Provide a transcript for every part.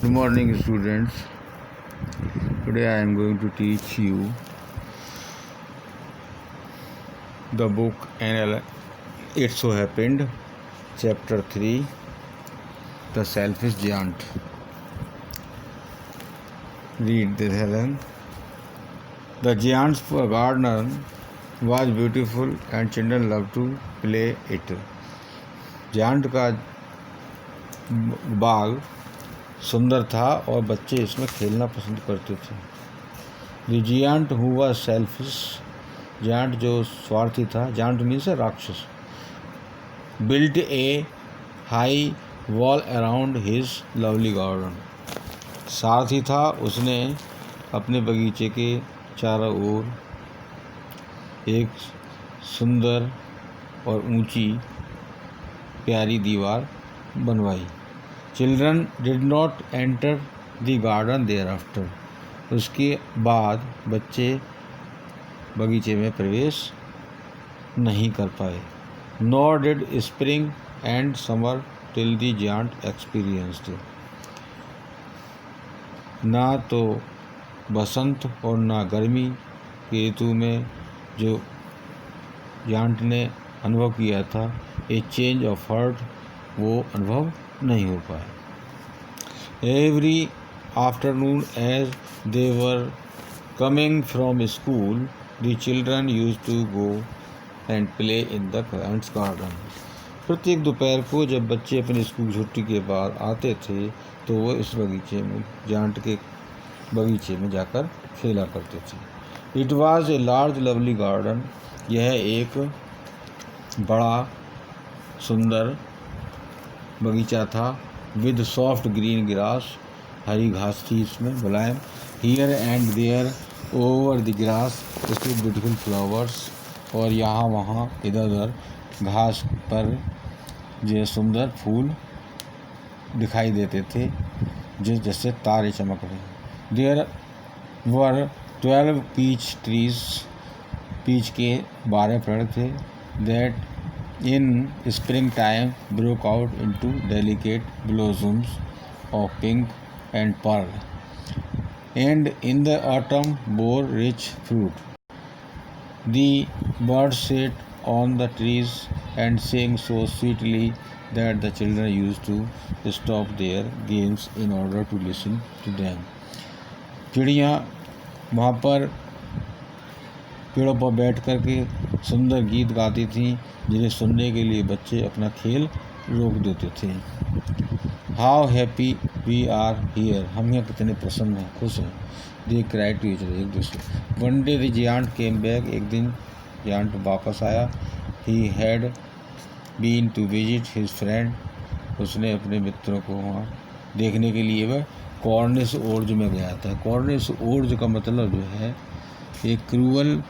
Good morning, students. Today I am going to teach you the book and It So Happened, Chapter 3, The Selfish Giant. Read this, Helen. The giant's garden was beautiful and children loved to play it. Giant का बाग सुंदर था और बच्चे इसमें खेलना पसंद करते थे. The giant who was selfish, giant जो स्वार्थी था, giant मीन्स राक्षस, built a high wall around his lovely garden. सारथी था, उसने अपने बगीचे के चारों ओर एक सुंदर और ऊंची प्यारी दीवार बनवाई. Children did not enter the garden thereafter. उसके बाद बच्चे बगीचे में प्रवेश नहीं कर पाए. Nor did spring and summer till the giant experienced. ना तो बसंत और ना गर्मी की ऋतु में जो giant ने अनुभव किया था, ए चेंज ऑफ हार्ट, वो अनुभव नहीं हो पाया. Every afternoon as they were coming from school, the children used to go and play in the giant's garden. प्रत्येक दोपहर को जब बच्चे अपने स्कूल छुट्टी के बाद आते थे तो वो इस बगीचे में, जांट के बगीचे में जाकर खेला करते थे. It was a large lovely garden. यह एक बड़ा सुंदर बगीचा था. विद सॉफ्ट ग्रीन ग्रास, हरी घास थी इसमें मुलायम. Here and there over the grass stood beautiful flowers. और यहाँ वहाँ इधर उधर घास पर जो सुंदर फूल दिखाई देते थे जैसे तारे चमक रहे. There were 12 peach trees. Peach के 12 पेड़ थे. That in springtime broke out into delicate blossoms of pink and pearl, and in the autumn bore rich fruit. The birds sat on the trees and sang so sweetly that the children used to stop their games in order to listen to them. चिड़ियाँ वहाँ पर पेड़ों पर बैठ कर के सुंदर गीत गाती थीं, जिन्हें सुनने के लिए बच्चे अपना खेल रोक देते थे. How happy we are here. हम यहाँ कितने प्रसन्न हैं, खुश हैं. They cried to each other, एक दूसरे. One day the giant came back. एक दिन जियांट वापस आया. He had been to visit his friend. उसने अपने मित्रों को वहाँ देखने के लिए वह कॉर्निश ओर्ज में गया था. कॉर्निश ओर्ज का मतलब जो है एक cruel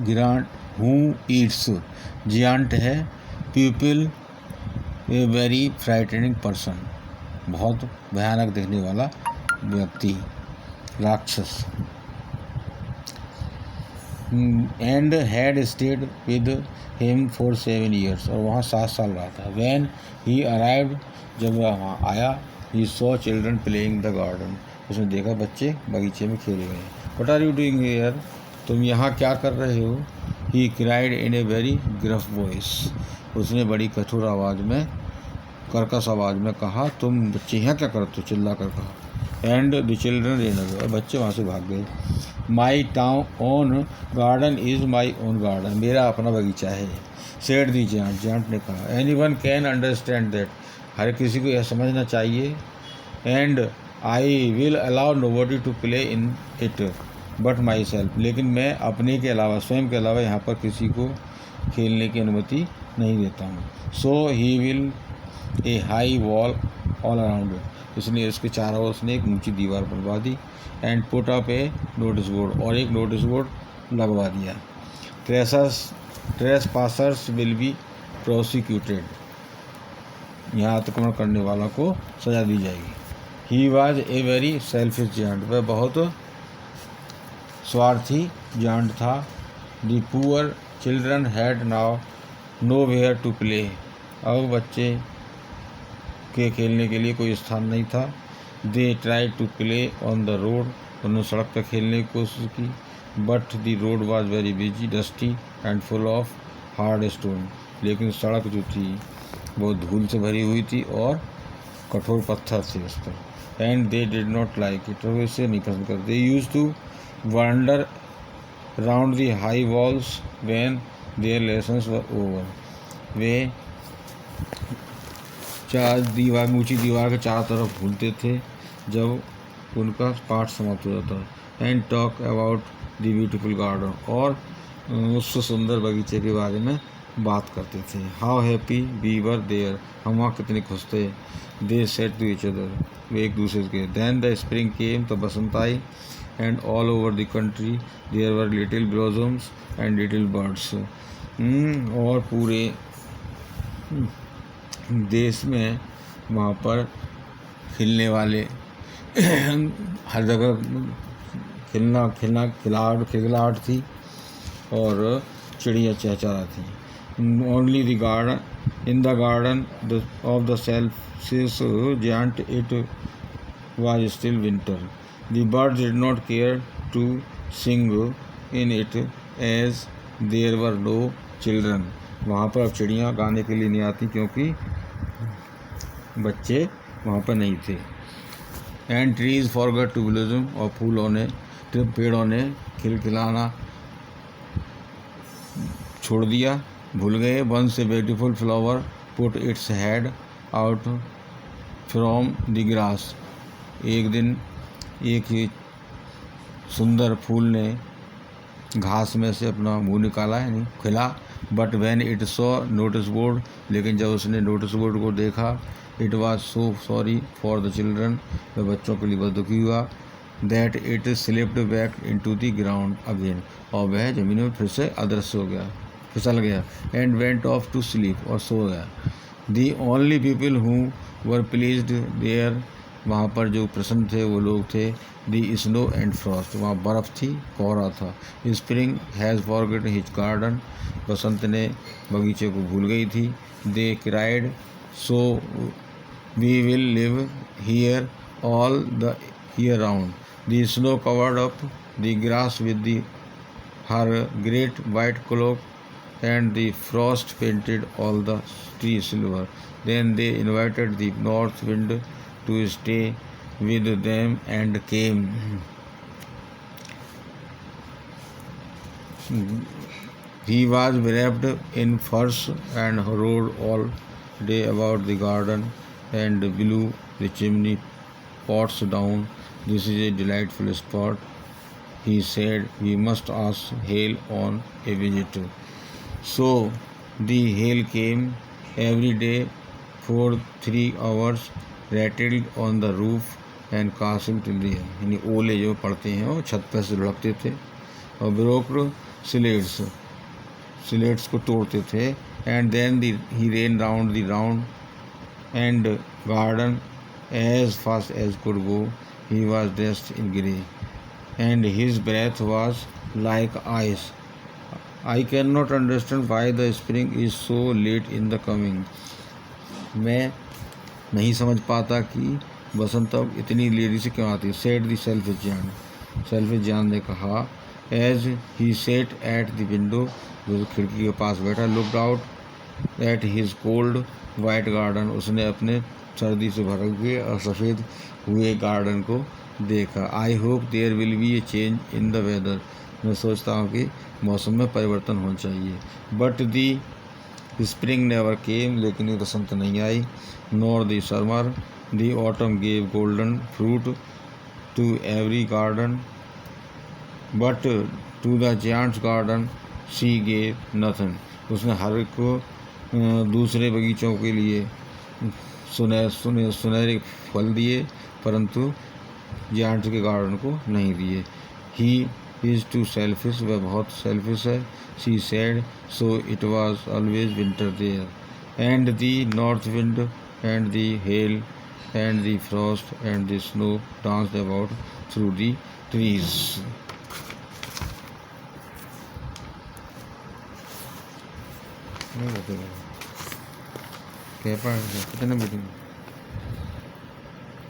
giant who eats. Giant है people, a very frightening person, बहुत भयानक दिखने वाला व्यक्ति, राक्षस. And had stayed with him for 7 years. और वहाँ 7 साल रहा था. When he arrived. जब वह वहाँ आया, he saw children playing the garden. उसने देखा बच्चे बगीचे में खेल रहे हैं. What are you doing here. तुम यहाँ क्या कर रहे हो. He cried in a very gruff voice. उसने बड़ी कठोर आवाज़ में, कर्कश आवाज़ में कहा. तुम बच्चे यहाँ क्या करते हो, चिल्ला कर कहा. And the children rain away. बच्चे वहाँ से भाग गए. माई town own garden is my own garden. मेरा अपना बगीचा है. सेड दी जियांट. जियांट ने कहा. Anyone can understand that. हर किसी को यह समझना चाहिए. And I will allow nobody to play in it but myself. लेकिन मैं अपने के अलावा, स्वयं के अलावा यहाँ पर किसी को खेलने की अनुमति नहीं देता हूँ. So he will a high wall all around. इसलिए उसके चारों ओर उसने एक ऊंची दीवार बनवा दी. And put up a notice board. और एक नोटिस बोर्ड लगवा दिया. Trespassers will be prosecuted. यहाँ अतिक्रमण करने वालों को सजा दी जाएगी. He was a very selfish giant. वह बहुत स्वार्थी जांट था. The poor children had now nowhere to play. अब बच्चे के खेलने के लिए कोई स्थान नहीं था. They try to play on the road, उन्होंने सड़क पर खेलने की कोशिश की, but the road was very busy, dusty and full of hard stone, लेकिन सड़क जो थी वो धूल से भरी हुई थी और कठोर पत्थर थे उस पर। And they did not like it, वो इसे नहीं पसंद करते। They used to wander round the high walls when their lessons were over, वे ऊंची दीवार के चारों तरफ घूमते थे जब उनका पाठ समाप्त हो जाता। And talk about the beautiful garden, और उस सुंदर बगीचे के बारे में बात करते थे। How happy we were there, हम वहाँ कितने खुश थे। They said to each other, वे एक दूसरे के। देन द स्प्रिंग केम, तो बसंत आई, and all over the country there were little blossoms and little birds, और पूरे देश में वहाँ पर खिलने वाले हर जगह खिलखिलाहट थी और चिड़िया चहचहा थी। Only the garden in the garden of the selfish giant it was still winter, the birds did not care to sing in it as there were no children, वहाँ पर अब चिड़ियाँ गाने के लिए नहीं आती क्योंकि बच्चे वहाँ पर नहीं थे। And trees forgot to blossom, और फूलों ने पेड़ों ने खिलखिलाना छोड़ दिया, भूल गए। Once a beautiful flower put its head out from the grass, एक दिन एक सुंदर फूल ने घास में से अपना मुंह निकाला, यानी खिला। But when it saw notice board, लेकिन जब उसने नोटिस बोर्ड को देखा, it was so sorry for the children, वह बच्चों के लिए बहुत दुखी हुआ। That it slipped back into the ground again, और वह जमीन में फिर से अदृश्य हो गया, फिसल गया। And went off to sleep, और सो गया। The only people who were pleased there, वहाँ पर जो प्रसन्न थे वो लोग थे। दी स्नो एंड फ्रॉस्ट, वहाँ बर्फ़ थी, कोहरा था। Spring has forgotten his garden, बसंत ने बगीचे को भूल गई थी। They cried so we will live here all the year round, the snow covered up the grass with the her great white cloak, and the frost painted all the trees silver. Then they invited the north wind to stay with them and came. He was wrapped in furs and rode all day about the garden and blew the chimney pots down. This is a delightful spot, he said. We must ask Hail on a visit. So the hail came every day for 3 hours, rattled on the roof and castled till the air, यानी ओले जो पड़ते हैं वो छत पर से लुढ़कते थे और ब्रोक स्लेट्स को तोड़ते थे। And then he ran round the round and garden as fast as could go, he was dressed in grey and his breath was like ice. I cannot understand why the spring is so late in the coming. मैं नहीं समझ पाता कि बसंत अब इतनी लेरी से क्यों आती है। Said the selfish Jan ने कहा। As he sat at the window, जो खिड़की के पास बैठा, looked out at his cold white garden, उसने अपने सर्दी से भरे हुए और सफ़ेद हुए गार्डन को देखा। I hope there will be a change in the weather. मैं सोचता हूँ कि मौसम में परिवर्तन होना चाहिए। But the spring never came, लेकिन बसंत नहीं आई। Nor the summer, the autumn gave golden fruit to every garden, but to the giant's garden she gave nothing. उसने हर एक को दूसरे बगीचों के लिए सुनहरे फल दिए, परंतु जायंट्स के गार्डन को नहीं दिए। ही is too selfish, वह बहुत selfish है। She said, so it was always winter there, and the north wind and the hail and the frost and the snow danced about through the trees. नहीं बताएगा क्या पढ़ कितने